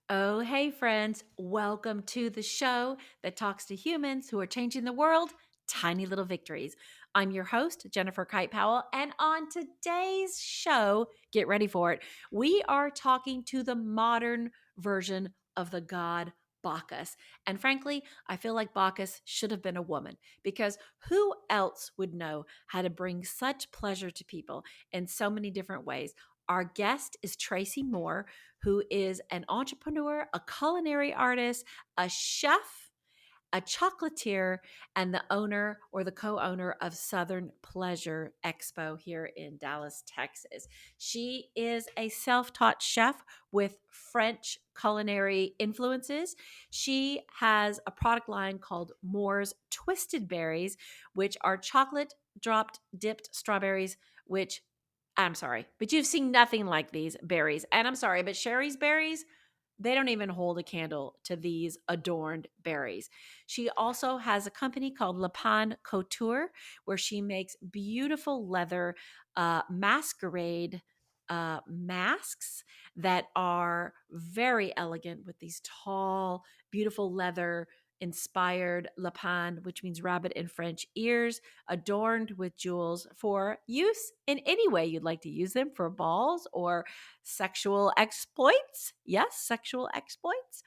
Oh, hey, friends. Welcome to the show that talks to humans who are changing the world, Tiny Little Victories. I'm your host, Jennifer Kite-Powell, and on today's show, get ready for it, we are talking to the modern version of the god Bacchus. And frankly, I feel like Bacchus should have been a woman because who else would know how to bring such pleasure to people in so many different ways? Our guest is Traci Moore, who is an entrepreneur, a culinary artist, a chef, a chocolatier, and the owner or the co-owner of Southern Pleasure Expo here in Dallas, Texas. She is a self-taught chef with French culinary influences. She has a product line called Moore's Twisted Berries, which are chocolate dropped dipped strawberries, which I'm sorry, but you've seen nothing like these berries. And I'm sorry, but Sherry's berries, they don't even hold a candle to these adorned berries. She also has a company called Le Pan Couture, where she makes beautiful leather masquerade masks that are very elegant with these tall, beautiful leather inspired lapin, which means rabbit in French, ears adorned with jewels for use in any way you'd like to use them, for balls or sexual exploits. Yes, sexual exploits.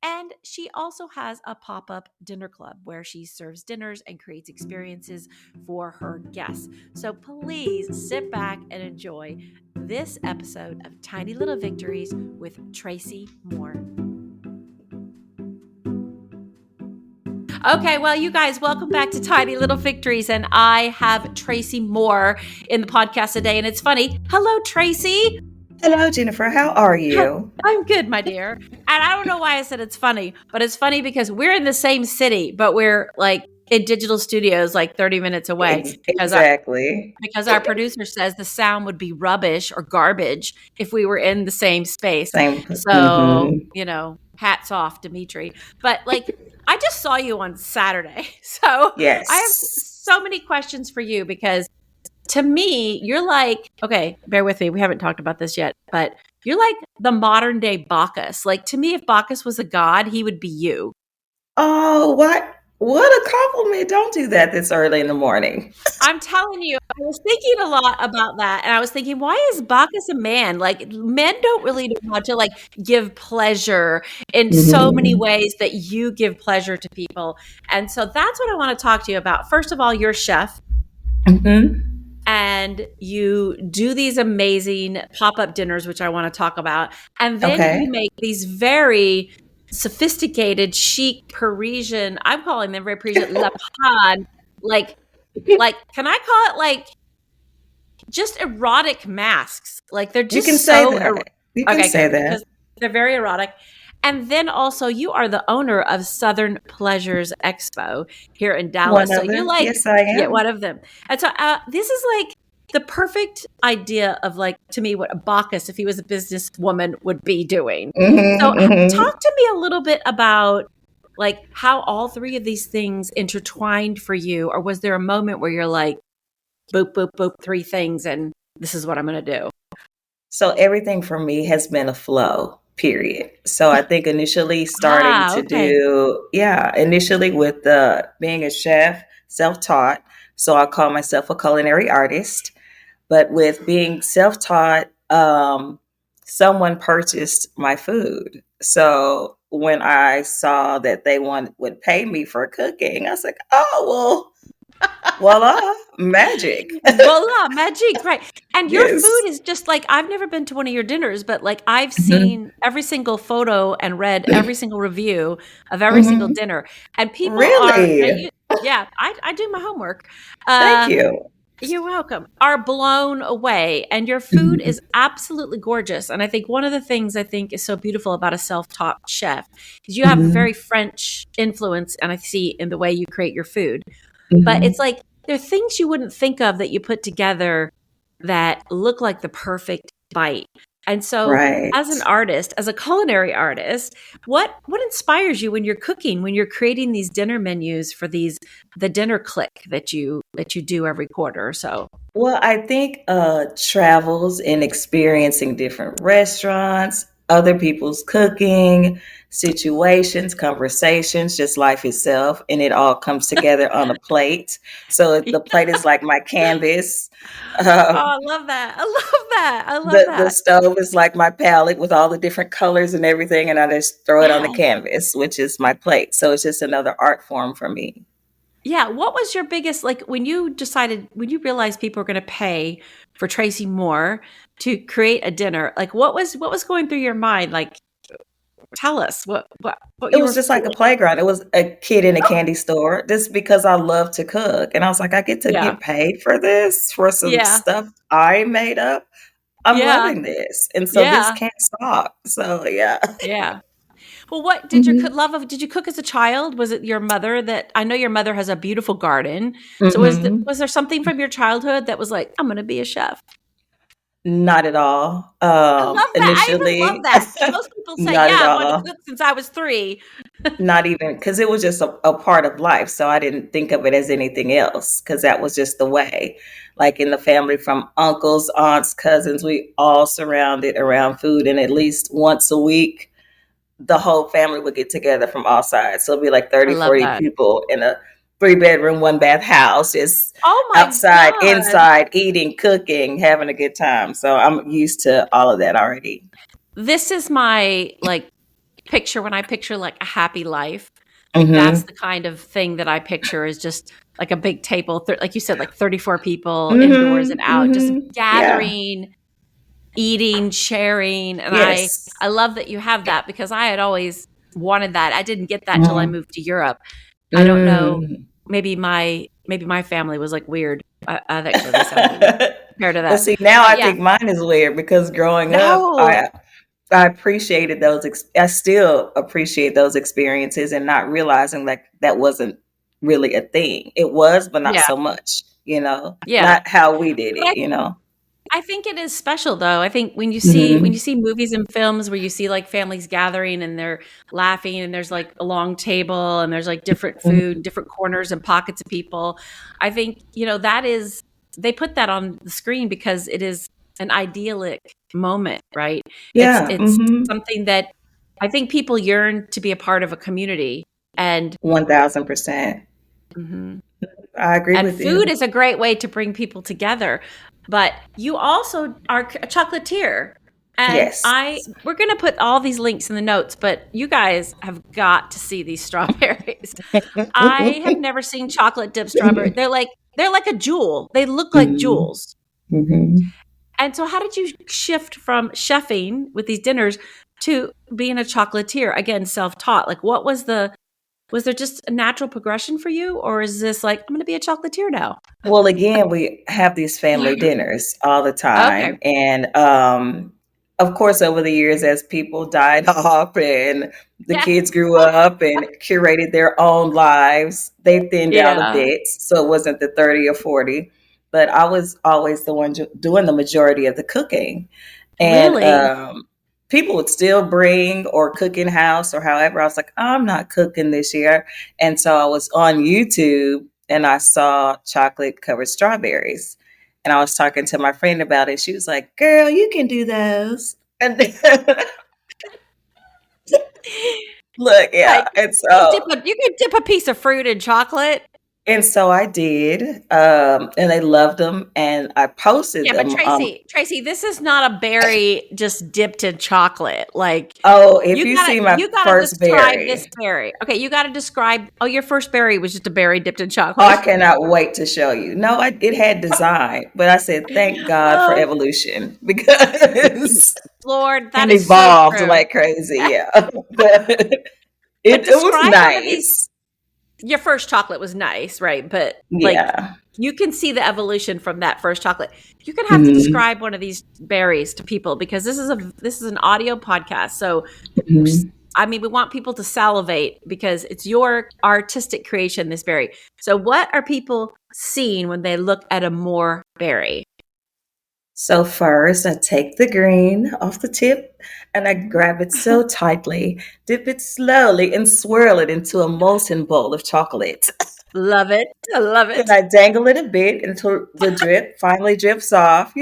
And she also has a pop up dinner club where she serves dinners and creates experiences for her guests. So please sit back and enjoy this episode of Tiny Little Victories with Traci Moore. Okay, well, you guys, welcome back to Tiny Little Victories. And I have Traci Moore in the podcast today. And it's funny. Hello, Traci. Hello, Jennifer. How are you? I'm good, my dear. And I don't know why I said it's funny, but it's funny because we're in the same city, but we're like in digital studios like 30 minutes away Exactly. because our producer says the sound would be rubbish or garbage if we were in the same space. Same. So, hats off, Dimitri. But like, I just saw you on Saturday. So I have Yes. so many questions for you because to me, you're like, okay, bear with me. We haven't talked about this yet, but you're like the modern day Bacchus. Like to me, if Bacchus was a god, he would be you. Oh, what a compliment. Don't do that this early in the morning. I'm telling you, I was thinking a lot about that. And I was thinking, why is Bacchus a man? Like men don't really know how to like give pleasure in so many ways that you give pleasure to people. And so that's what I want to talk to you about. First of all, you're a chef. And you do these amazing pop-up dinners, which I want to talk about. And then Okay. you make these very sophisticated, chic Parisian, I'm calling them very Parisian, La Pan, like, can I call it like just erotic masks? Like they're You just can say so, that. You can okay, say good, that. because they're very erotic. And then also you are the owner of Southern Pleasures Expo here in Dallas. One So of you're them. like, Yes, I yeah, am. one of them. And so this is like the perfect idea of like, to me, what a Bacchus, if he was a businesswoman, would be doing. So talk to me a little bit about like how all three of these things intertwined for you, or was there a moment where you're like, boop, boop, boop, three things, and this is what I'm going to do? So everything for me has been a flow, period. So I think initially starting to Okay. initially with being a chef, self-taught. So I call myself a culinary artist. But with being self-taught, someone purchased my food. So when I saw that they would pay me for cooking, I was like, oh, well, voila, magic. Voila, magic, right. And your food Yes. is just like, I've never been to one of your dinners, but like I've seen every single photo and read every single review of every single dinner. And people are, Really? yeah, I do my homework. Thank you. You're welcome. Are blown away. And your food is absolutely gorgeous. And I think one of the things I think is so beautiful about a self-taught chef is you have a very French influence, and I see in the way you create your food. But it's like there are things you wouldn't think of that you put together that look like the perfect bite. And so Right. as an artist, as a culinary artist, what inspires you when you're cooking, when you're creating these dinner menus for the dinner click that you do every quarter or so? Well, I think travels and experiencing different restaurants, other people's cooking, situations, conversations, just life itself, and it all comes together on a plate. So the plate is like my canvas. Oh, Um, I love that. I love that. I love the that. stove is like my palette with all the different colors and everything, and I just throw it on the Yeah. canvas, which is my plate. So it's just another art form for me. Yeah. What was your biggest, like, when you decided, when you realized people were going to pay for Traci Moore to create a dinner, like, what was going through your mind? Like, tell us what It you was were just like a feeling. playground. It was a kid in a Oh, candy store just because I love to cook. And I was like, I get to yeah. get paid for this, for some Yeah. stuff I made up. I'm Yeah. loving this. And so this Yeah. can't stop. So yeah. Yeah. Well, what did your Hmm. love of, did you cook as a child? Was it your mother that, I know your mother has a beautiful garden. So Hmm. was there something from your childhood that was like, I'm going to be a chef? Not at all. I love that. I even love Initially, that. Most people say, not at yeah, I want to all. cook since I was 3. Not even because it was just a part of life. So I didn't think of it as anything else because that was just the way. Like in the family, from uncles, aunts, cousins, we all surrounded around food. And at least once a week, the whole family would get together from all sides. So it'd be like I 30, love 40 that. people in a 3-bedroom, 1-bath house, just Oh my outside, God. inside, eating, cooking, having a good time. So I'm used to all of that already. This is my like picture when I picture like a happy life. Like that's Mm-hmm. the kind of thing that I picture is just like a big table, like you said, like 34 people indoors and Mm-hmm. out, just Mm-hmm. Yeah. gathering, eating, sharing. And Yes. I love that you have that because I had always wanted that. I didn't get that till I Mm. moved to Europe. I don't know. Mm. Maybe my family was like weird. Actually, they sound weird compared to Well, that. see, now But I yeah, think mine is weird because growing up, no, I appreciated those. I still appreciate those experiences, and not realizing like that wasn't really a thing. It was, but not yeah, so much. yeah. Not how we did But it. I think it is special though. I think when Hmm. you see movies and films where you see like families gathering and they're laughing and there's like a long table and there's like different food, different corners and pockets of people. I think, that is, they put that on the screen because it is an idyllic moment, right? Yeah. It's Hmm. something that I think people yearn to be a part of a community, and 1,000%. mhm. I agree And with food you. is a great way to bring people together. But you also are a chocolatier. And Yes. we're going to put all these links in the notes, but you guys have got to see these strawberries. I have never seen chocolate dipped strawberry. They're like a jewel. They look like Mhm. jewels. Mhm. And so how did you shift from chefing with these dinners to being a chocolatier? Again, self-taught. Like was there just a natural progression for you, or is this like, I'm going to be a chocolatier now? Well, again, we have these family dinners all the Okay. time. And of course, over the years, as people died off and the Yeah. kids grew up and curated their own lives, they thinned out a Yeah. bit. So it wasn't the 30 or 40. But I was always the one doing the majority of the cooking. And Really? people would still bring or cook in house or however. I was like, I'm not cooking this year. And so I was on YouTube and I saw chocolate covered strawberries. And I was talking to my friend about it. She was like, girl, you can do those. And look, Like, yeah. And can dip so a you can dip a piece of fruit in chocolate. and so I did. And they loved them. And I posted Yeah, but them. Traci, this is not a berry just dipped in chocolate. Like, Oh, if you you gotta see my you gotta first describe this berry. berry. Okay, you gotta describe. Oh, your first berry was just a berry dipped in Oh, I chocolate. cannot wait to show you. No, it had design, but I said, thank God for Oh, evolution because Lord, that it is so evolved true. like crazy. Yeah. But But it was describe one of these. nice. Your first chocolate was nice, right? But like, Yeah. you can see the evolution from that first chocolate. You're gonna have to Hmm. describe one of these berries to people because this is an audio podcast. So Hmm. I mean, we want people to salivate because it's your artistic creation, this berry. So what are people seeing when they look at a more berry? So first, I take the green off the tip and I grab it so tightly, dip it slowly, and swirl it into a molten bowl of chocolate. Love it. I love Then it. I dangle it a bit until the drip finally drips off.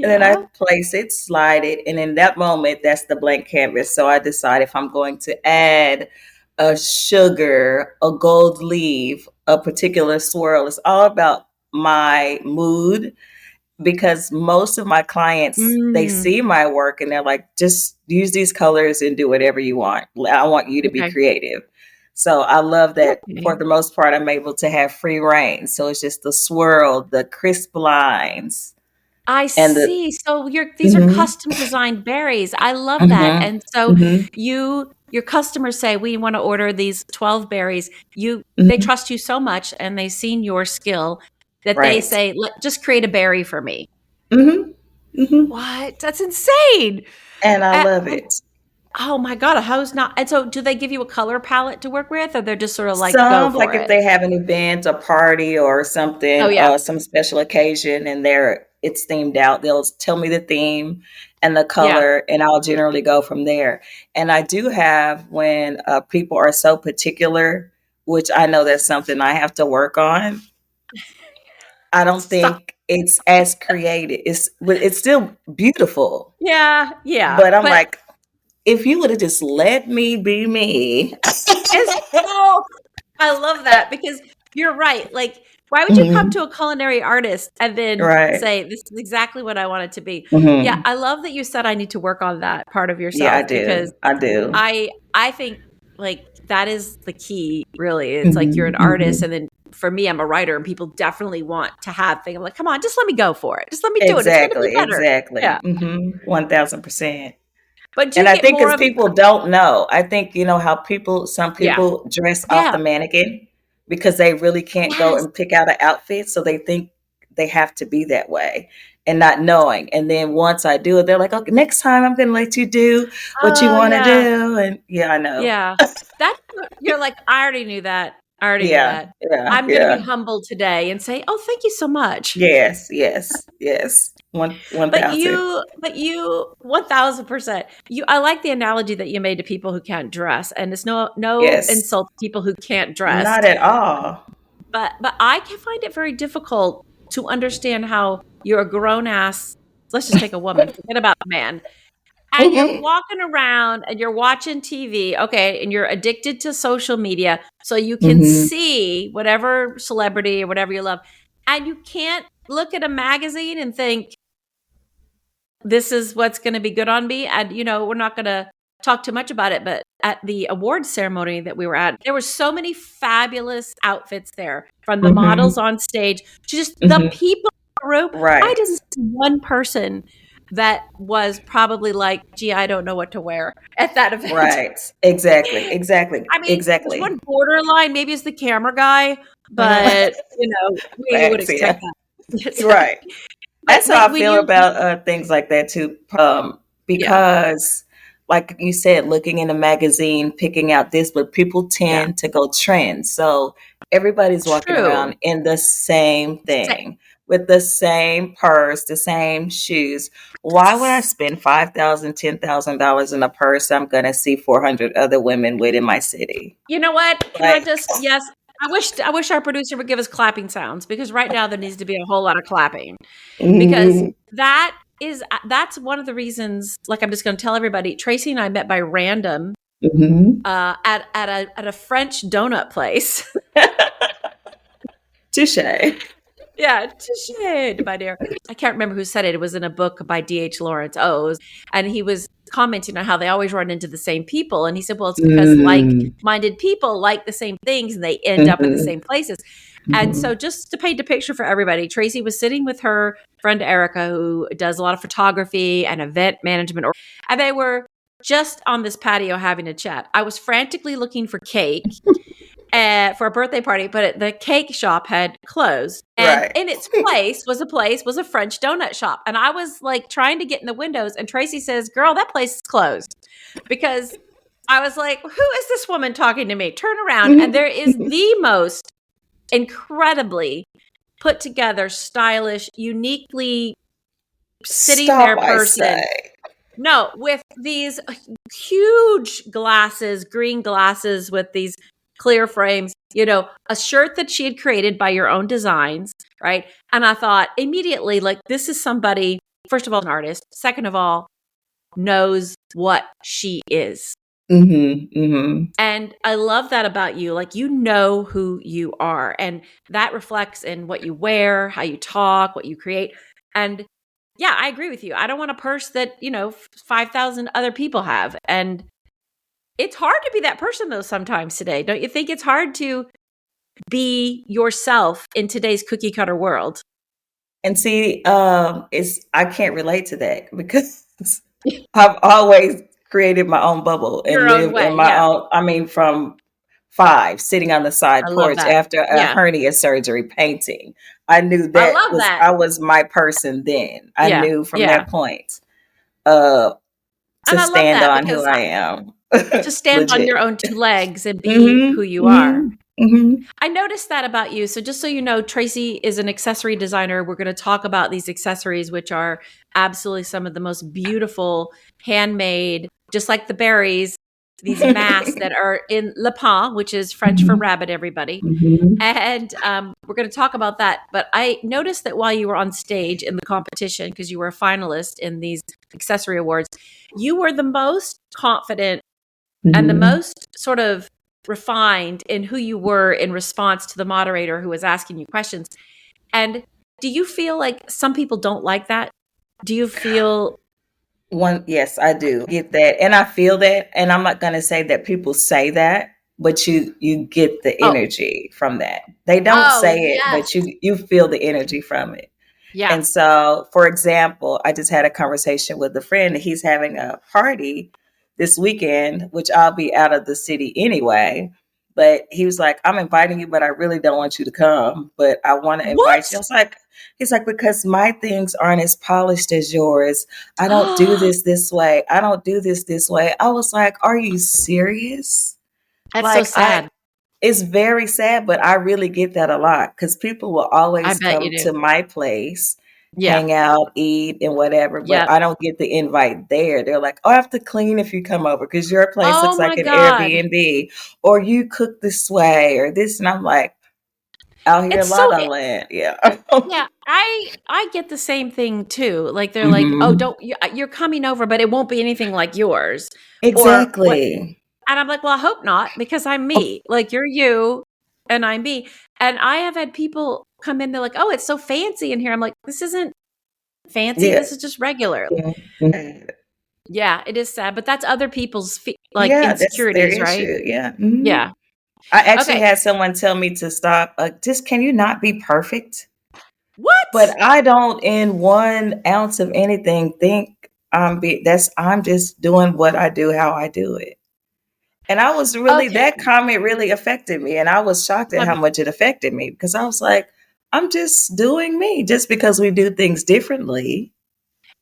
And then I Yeah. place it, slide it, and in that moment, that's the blank canvas. So I decide if I'm going to add a sugar, a gold leaf, a particular swirl. It's all about my mood because most of my clients, they Mm, see my work and they're like, just use these colors and do whatever you want. I want you to be okay. creative. So I love that for Okay. the most part, I'm able to have free reign. So it's just the swirl, the crisp lines, I and the see. So these are mhm, custom designed berries. I love that. mhm, And so mhm, your customers say we want to order these 12 berries. They mhm, trust you so much and they've seen your skill that they right. say, just create a berry for me. Mhm, mhm. What? That's insane. And I love And it. oh my God, how's not? And so do they give you a color palette to work with or they're just sort of like, go Some, like for if it? they have an event, a party, or Oh something, yeah. some special occasion, and it's themed out, they'll tell me the theme and the Yeah. color, and I'll generally go from there. And I do have when people are so particular, which I know that's something I have to work on. I don't Stop. think it's as creative. It's still beautiful, Yeah. Yeah. but I'm But like, if you would have just let me be me. it's so I love that because you're right. Like, why would you come Mhm. to a culinary artist and then Right. say, this is exactly what I want it to be? Yeah, Hmm. I love that you said I need to work on that part of Yeah, I yourself because do. I do. I think like that is the key, really. It's like you're Hmm. an artist, Hmm. and then for me, I'm a writer, and people definitely want to have things. I'm like, come on, just let me go for it. Just let me do it. It's gonna be Exactly. better. Exactly. Yeah. 1000%. But do And you I get think more because of people don't know, I think, how some yeah. people dress off Yeah. the mannequin because they really can't go Yes. and pick out an outfit. So they think they have to be that way and not knowing. And then once I do it, they're like, okay, next time I'm going to let you do what you Oh want to yeah. do. And yeah, I know. Yeah. That's you're like, "I already knew that. I already knew Yeah. that. Yeah. I'm gonna be Yeah. humble today and say, 'Oh, thank you so much.'" Yes. Yes. Yes. One But thousand. you 1,000%. I like the analogy that you made to people who can't dress, and it's no Yes. insult to people who can't dress, Not at all. but I can find it very difficult to understand how you're a grown ass, let's just take a woman, forget about the man, and you're Mhm. walking around and you're watching TV, okay, and you're addicted to social media so you can Mhm. see whatever celebrity or whatever you love, and you can't look at a magazine and think, this is what's going to be good on me. And, we're not going to talk too much about it, but at the awards ceremony that we were at, there were so many fabulous outfits there from the models Mhm. on stage to just the Mhm. people in the room. I Right. didn't see one person that was probably like, gee, I don't know what to wear at that event. Right. Exactly. Exactly. I mean, there's Exactly. one borderline, maybe it's the camera guy, but, we would Facts, expect yeah. that. You're right. but, That's but how I when feel you, about things like that too. yeah, Because, like you said, looking in a magazine, picking out this, but people yeah, tend to go trends. So everybody's walking true. around in the same thing with the same purse, the same shoes. Why would I spend $5,000, $10,000 in a purse I'm going to see 400 other women with in my city? You know what? Can I Like, just yes, I wish our producer would give us clapping sounds because right now there needs to be a whole lot of clapping because mhm, that's one of the reasons, like, I'm just gonna tell everybody, Traci and I met by random, mhm. at a French donut place. Touche. Yeah, touche, my dear. I can't remember who said it. It was in a book by D.H. Lawrence O's, and he was commenting on how they always run into the same people. And he said, well, it's because Mm, like-minded people like the same things and they end up in the mhm, same places. And mhm. so just to paint a picture for everybody, Traci was sitting with her friend Erica, who does a lot of photography and event management, and they were just on this patio having a chat. I was frantically looking for cake for a birthday party, but the cake shop had closed. And Right. in its place was a French donut shop. And I was like trying to get in the windows. And Traci says, girl, that place is closed. Because I was like, who is this woman talking to me? Turn around. And there is the most incredibly put together, stylish, uniquely sitting there Stop, I person. say. No, with these huge glasses, green glasses with these clear frames, a shirt that she had created by your own designs, right? And I thought immediately, like, this is somebody first of all, an artist. Second of all, knows what she is. And I love that about you. Like, you know who you are. And that reflects in what you wear, how you talk, what you create. And yeah, I agree with you. I don't want a purse that, 5,000 other people have. And it's hard to be that person, though, sometimes today. Don't you think it's hard to be yourself in today's cookie cutter world? And see, I can't relate to that because I've always created my own bubble and Your own lived in way. my Yeah. own. I mean, from 5, sitting on the side I love porch that. after a Yeah. hernia surgery, painting. I knew I love that. I was my person then. I Yeah. knew from Yeah. that point uh, And to I love stand that on who because I am. to stand on Legit. your own 2 legs and be who Hmm. you are. Hmm. Hmm. I noticed that about you. So just so you know, Traci is an accessory designer. We're going to talk about these accessories, which are absolutely some of the most beautiful, handmade, just like the berries, these masks that are in lapin, which is French for rabbit, everybody. And we're going to talk about that. But I noticed that while you were on stage in the competition, because you were a finalist in these accessory awards, you were the most confident and the most sort of refined in who you were in response to the moderator who was asking you questions. And do you feel like some people don't like that? Do you feel Yes, I do get that. And I feel that. And I'm not going to say that people say that, but you get the oh energy from that. They don't oh say it, yes, but you feel the energy from it. yeah. And so, for example, I just had a conversation with a friend. He's having a party this weekend, which I'll be out of the city anyway. But he was like, I'm inviting you, but I really don't want you to come. But I want to invite you. I What? was like, he's like, because my things aren't as polished as yours. I don't do this way. I don't do this way. I was like, are you serious? That's so Like, sad. it's very sad, but I really get that a lot because people will I always bet you come to do. my place, Yeah. hang out, eat, and whatever, but Yep. I don't get the invite there. They're like, oh, I have to clean if you come over because your place Oh looks like my an God. Airbnb, or you cook this way, or this. And I'm like, out here It's in La so La Land. Yeah. yeah, I get the same thing too. Like they're like, "Oh, Hmm. don't you're coming over, but it won't be anything like yours." Or what, Exactly. and I'm like, "Well, I hope not because I'm me. Like you're you and I'm me." And I have had people come in, they're like, "Oh, it's so fancy in here." I'm like, "This isn't fancy. Yeah. This is just regular." Mhm. Yeah, it is sad, but that's other people's like Yeah, that's their insecurities, right? issue. Yeah. Hmm. Yeah. I actually Okay. had someone tell me to stop. Just can you not be perfect? What? But I don't in 1 ounce of anything think I'm just doing what I do, how I do it. And I was really Okay. that comment really affected me. And I was shocked at Let how me much it affected me because I was like, I'm just doing me just because we do things differently,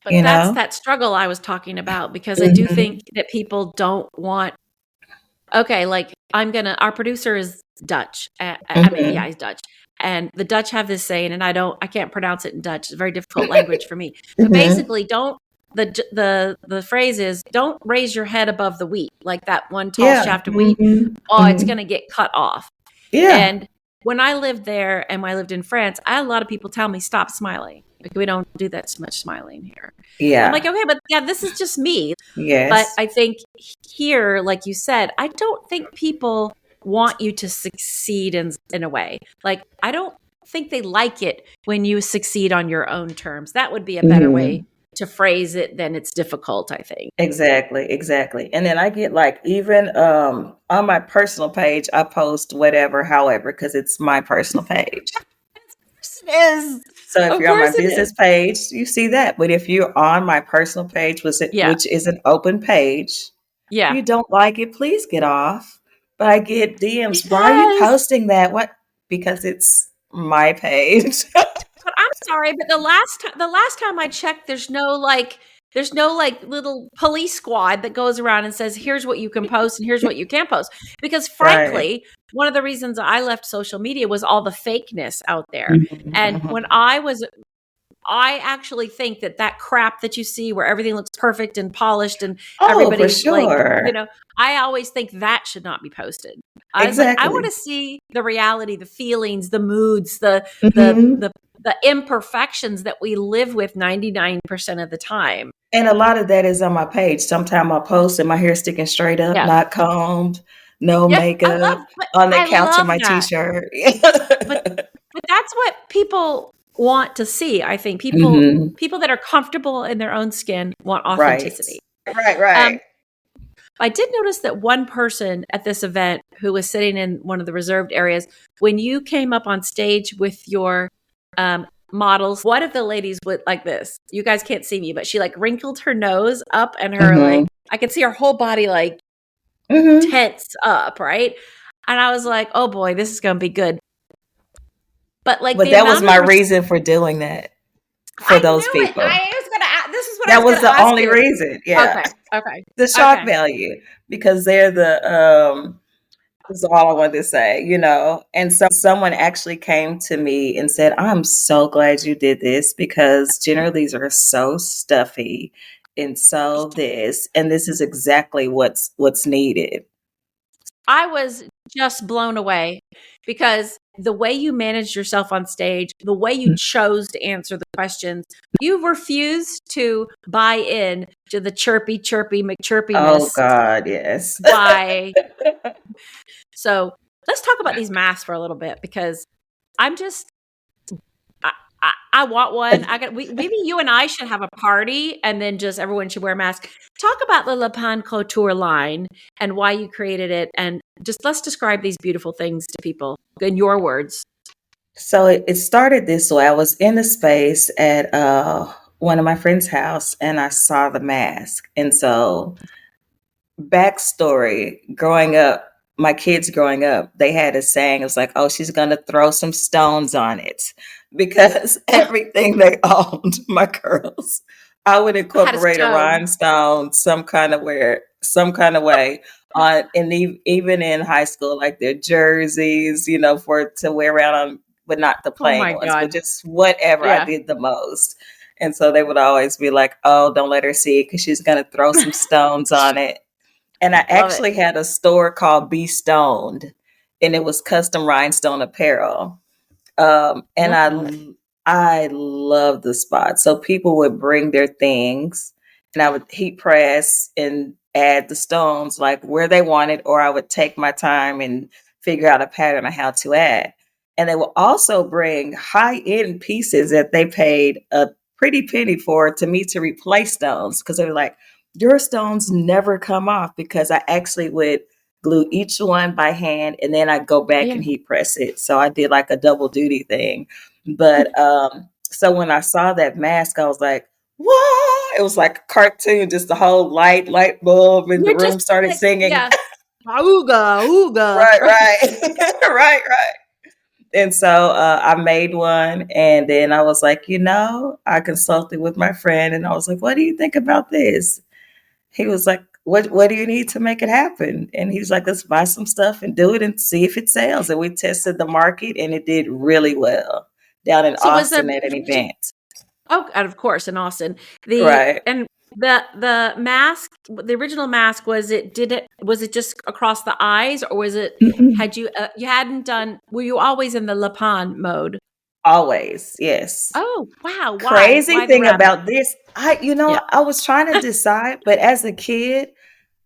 But you that's know? that struggle I was talking about because I do think Hmm. that people don't want okay, like our producer is Dutch. I mean, yeah, Hmm. he's Dutch. And the Dutch have this saying, and I can't pronounce it in Dutch. It's a very difficult language for me. But Hmm. basically, don't the phrase is don't raise your head above the wheat, like that one tall Yeah. shaft of wheat. Hmm. Oh, it's Hmm. going to get cut off. Yeah. And when I lived there and when I lived in France, I had a lot of people tell me stop smiling because we don't do that so much smiling here. And I'm like, Yeah. okay, but yeah, this is just me. But Yes. I think here, like you said, I don't think people want you to succeed in a way. Like, I don't think they like it when you succeed on your own terms. That would be a better way Hmm. to phrase it than it's difficult, I think. Exactly, exactly. And then I get like even on my personal page, I post whatever, however, because it's my personal page. It is. So if Of you're on my course it is. business page, you see that. But if you're on my personal page, Yeah. which is an open page, if Yeah. you don't like it, please get off. But I get DMs, why are you Because posting that? What? Because it's my page. but I'm sorry, but the last time I checked, there's no little police squad that goes around and says, here's what you can post and here's what you can't post. Because Right. frankly, one of the reasons I left social media was all the fakeness out there. Mhm, And when mhm. I actually think that crap that you see where everything looks perfect and polished and Oh, for everybody's like, sure. I always think that should not be posted. I was like, I want Exactly. to see the reality, the feelings, the moods, the Hmm. the imperfections that we live with 99% of the time. And a lot of that is on my page. Sometimes I post and my hair sticking straight up, Yeah. not combed, no Yeah, makeup, on the I couch in love my that. t-shirt. But that's what people want to see. I think Hmm. people that are comfortable in their own skin want Right. authenticity. Right, right. I did notice that one person at this event who was sitting in one of the reserved areas, when you came up on stage with your models, one of the ladies would like this. You guys can't see me, but she like wrinkled her nose up and her like, Hmm. I could see her whole body like Hmm. tense up, right? And I was like, oh boy, this is going to be good. But like But the that was amount my of reason for doing that for I those knew it. people. I was gonna. This is what I That was was gonna the ask only you. reason. Yeah. Okay. Okay. The shock Okay. value, because they're the is all I wanted to say, And so someone actually came to me and said, I'm so glad you did this because generally these are so stuffy and so this, and this is exactly what's needed. I was just blown away because the way you managed yourself on stage, the way you chose to answer the questions, you refused to buy in to the chirpy Oh McChirpiness God, yes. by. So let's talk about these masks for a little bit because I'm just I want one. Maybe you and I should have a party and then just everyone should wear a mask. Talk about the Le Pan Couture line and why you created it. And just let's describe these beautiful things to people in your words. So it started this way. I was in a space at one of my friend's house and I saw the mask. And so backstory, growing up, my kids growing up, they had a saying, it was like, oh, she's going to throw some stones on it because everything they owned, my girls, I would I had a incorporate a stone. rhinestone some kind of way on, and even in high school, like their jerseys, for to wear around on, but not the Oh plain my ones, but God. just whatever I Yeah. did the most. And so they would always be like, oh, don't let her see it because she's going to throw some stones on it. And I Love it. actually had a store called Be Stoned, and it was custom rhinestone apparel. And Love it. I love the spot. So people would bring their things, and I would heat press and add the stones like where they wanted, or I would take my time and figure out a pattern on how to add. And they will also bring high end pieces that they paid a pretty penny for to me to replace stones because they were like, your stones never come off because I actually would glue each one by hand and then I go back Yeah. and heat press it. So I did like a double duty thing. But so when I saw that mask, I was like, whoa, it was like a cartoon, just the whole light bulb, and the You're just room started like, singing. yeah. Ooga, ooga. Right, right. Right, right. And so I made one, and then I was like, I consulted with my friend, and I was like, what do you think about this? He was like, what do you need to make it happen? And he was like, let's buy some stuff and do it and see if it sells. And we tested the market and it did really well down in So was Austin at an event. and of course in Austin. Right. The mask, the original mask, was it just across the eyes, or was it Mhm. had you hadn't done, were you always in the Le Pen mode? Always, yes. Oh, wow. Crazy Why the thing rabbit? about this, Yeah. I was trying to decide, but as a kid,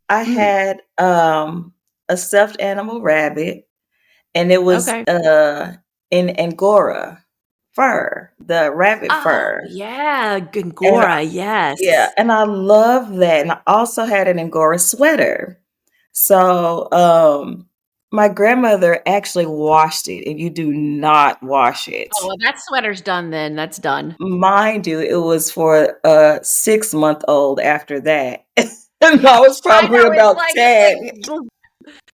I Mhm. had a stuffed animal rabbit, and it was Okay. in Angora fur, the rabbit Oh, fur. yeah, And Gangora, yeah, yes. and I love that. And I also had an Angora sweater. So my grandmother actually washed it, and you do not wash it. Oh, well, that sweater's done then. That's done. Mind you, it was for a 6-month-old after that. And I was I probably know, about it's like 10,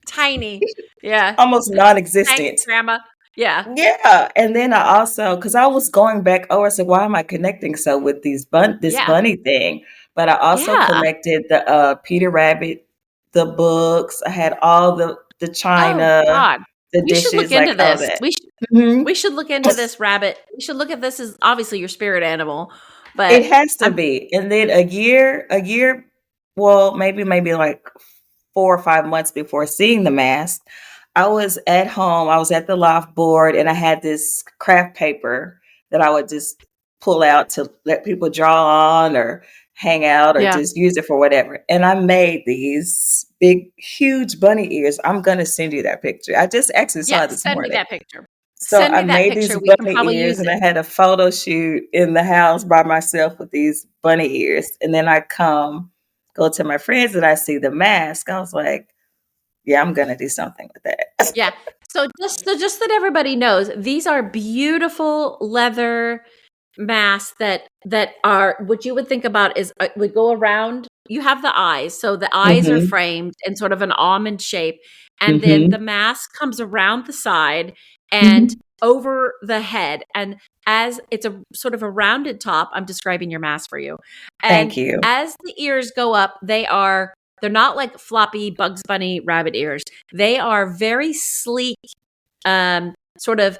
tiny. Yeah. almost Thanks, non-existent. grandma. Yeah. Yeah, and then I also, because I was going back over, I said, "Why am I connecting so with this Yeah. bunny thing?" But I also Yeah. collected the Peter Rabbit, the books. I had all the Oh china, God. the We should look dishes, into like all this. that. Mhm. We should look into this rabbit. We should look at this as obviously your spirit animal, but It has to I'm be. And then a year, well, maybe like 4 or 5 months before seeing the mask, I was at home. I was at the loft board, and I had this craft paper that I would just pull out to let people draw on or hang out or Yeah. just use it for whatever. And I made these big, huge bunny ears. I'm going to send you that picture. I just actually saw Yeah. it this Send me morning. that picture. So Send I me that made these picture. We can bunny probably ears use and it. I had a photo shoot in the house by myself with these bunny ears. And then I go to my friends and I see the mask. I was like, yeah, I'm going to do something with that. Yeah. So just that everybody knows, these are beautiful leather masks that are what you would think about is would go around. You have the eyes, so the eyes are Mm-hmm. framed in sort of an almond shape, and then Mm-hmm. the mask comes around the side and Mm-hmm. over the head, and as it's a sort of a rounded top, I'm describing your mask for you, Thank and you. as the ears go up, they're not like floppy Bugs Bunny rabbit ears. They are very sleek, sort of,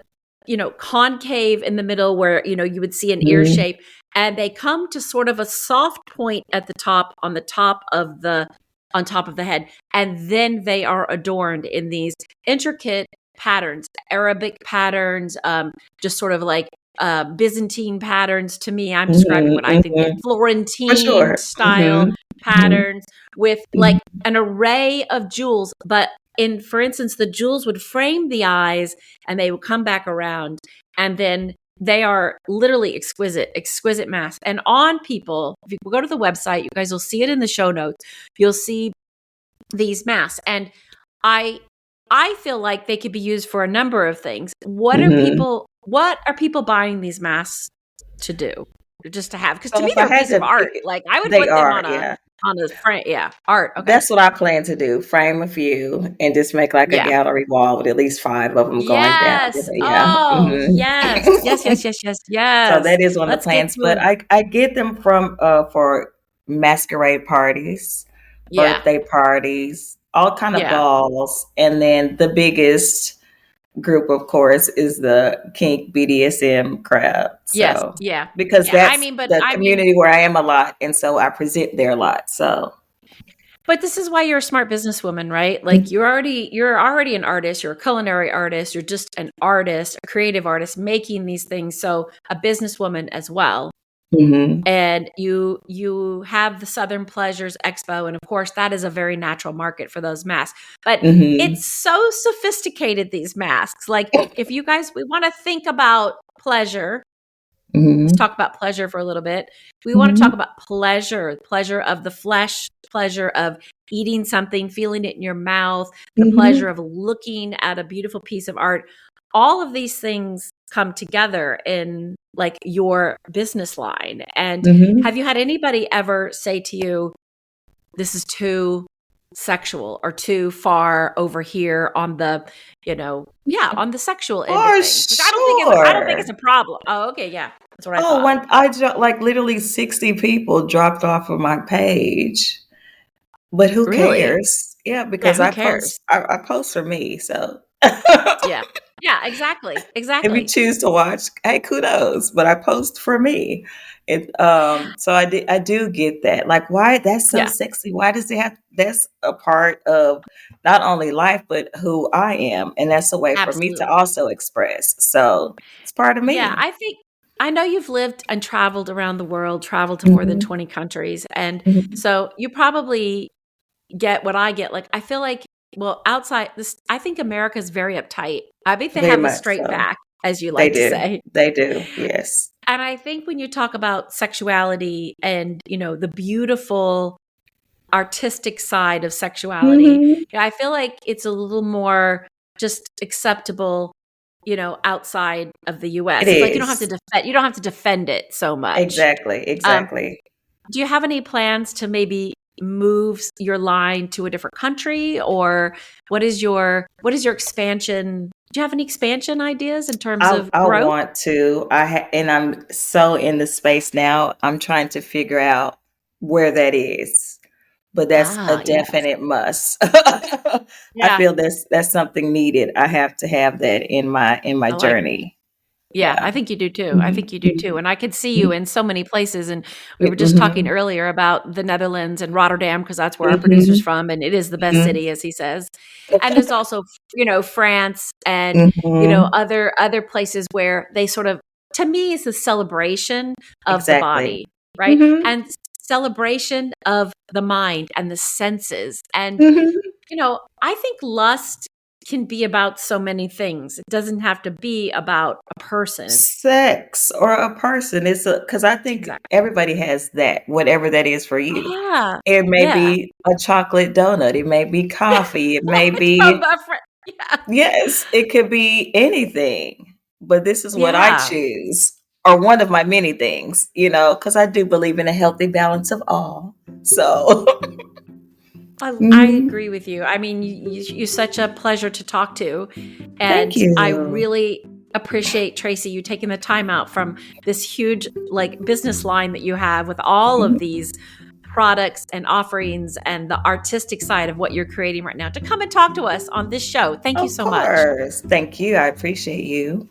concave in the middle where, you would see an ear Mm-hmm. shape. And they come to sort of a soft point at the top, on top of the head. And then they are adorned in these intricate patterns, Arabic patterns, just sort of like Byzantine patterns. To me, I'm describing what Mm-hmm. I think, Mm-hmm. For Florentine sure. style Mm-hmm. patterns with Mm-hmm. like an array of jewels, but for instance, the jewels would frame the eyes and they would come back around, and then they are literally exquisite masks. And on people, if you go to the website, you guys will see it in the show notes. You'll see these masks, and I I feel like they could be used for a number of things. Mm-hmm. What are people buying these masks to do? Just to have? Because to So me, if I they're a had piece of to art. pick, Like I would they put them are, on a yeah. frame. Yeah, art. Okay. That's what I plan to do. Frame a few and just make like a Yeah. gallery wall with at least five of them going down. Yes. Yeah. Oh, Hmm. yes. Yes, yes, yes, yes, So yes. that is one of the Let's get plans. to But a I get them from for masquerade parties, yeah. birthday parties, all kind of Yeah. balls, and then the biggest group, of course, is the kink BDSM crowd. Yes. So Yeah. because Yeah. that's the community where I am a lot, and so I present there a lot. So. But this is why you're a smart businesswoman, right? Like you're already an artist, you're a culinary artist, you're just an artist, a creative artist making these things. So a businesswoman as well. Mm-hmm. And you have the Southern Pleasures Expo, and of course that is a very natural market for those masks. But Mm-hmm. it's so sophisticated, these masks. Like if you guys we want to think about pleasure, let's Mm-hmm. talk about pleasure for a little bit. We want to Mm-hmm. talk about pleasure of the flesh, pleasure of eating something, feeling it in your mouth, the Mm-hmm. pleasure of looking at a beautiful piece of art. All of these things come together in like your business line. And Mm-hmm. have you had anybody ever say to you, this is too sexual or too far over here on the, on the sexual end of For things, which I don't think it's sure. a problem. Oh, okay, yeah. That's what I Oh, thought. when like literally 60 people dropped off of my page. But who Really? cares? Yeah, Yeah, because who cares? I post for me. So Yeah. Yeah, exactly. if you Exactly. choose to watch, hey, kudos. But I post for me. So I do get that. Like, why that's so Yeah, sexy? Why does it have that's a part of not only life, but who I am. And that's a way for me to absolutely. also express. So it's part of Yeah, me. I know you've lived and traveled around the world, traveled to more than Hmm. 20 countries. And Hmm. so you probably get what I get. Like, I feel like, well, outside this, I think America's very uptight. I think they Very have a much straight so. back, as you They like to do. say. They do. Yes. And I think when you talk about sexuality and, the beautiful artistic side of sexuality, Hmm. I feel like it's a little more just acceptable, outside of the It US. It's like is. you don't have to defend it so much. Exactly. Um, Exactly. do you have any plans to maybe move your line to a different country, or what is your expansion? Do you have any expansion ideas in terms of I growth? want to. And I'm so in the space now. I'm trying to figure out where that is. But that's a Ah, yes. definite must. I Yeah. feel that's something needed. I have to have that in my I like journey. Yeah, Yeah. I think you do too. I think you do too. Mhm. And I could see you in so many places. And we were just talking Mhm. earlier about the Netherlands and Rotterdam, because that's where our producer's Mhm. from. And it is the best Mhm. city, as he says. And there's also, France and, Mhm. other places where they sort of to me is a celebration of the Exactly. body, right? Hmm. And celebration of the mind and the senses. And, Hmm. I think lust can be about so many things. It doesn't have to be about a person. Sex or a person. It's because I think Exactly. everybody has that, whatever that is for you. Yeah. It may Yeah. be a chocolate donut. It may be coffee. It may From be, a friend. Yeah. yes, it could be anything. But this is what I Yeah. choose, or one of my many things, because I do believe in a healthy balance of all. So, I mhm. agree with you. I mean, you're such a pleasure to talk to. Thank And I you. really appreciate, Traci, you taking the time out from this huge like business line that you have with all of Mhm. these products and offerings and the artistic side of what you're creating right now to come and talk to us on this show. Thank you Of so much. course. Thank you. I appreciate you.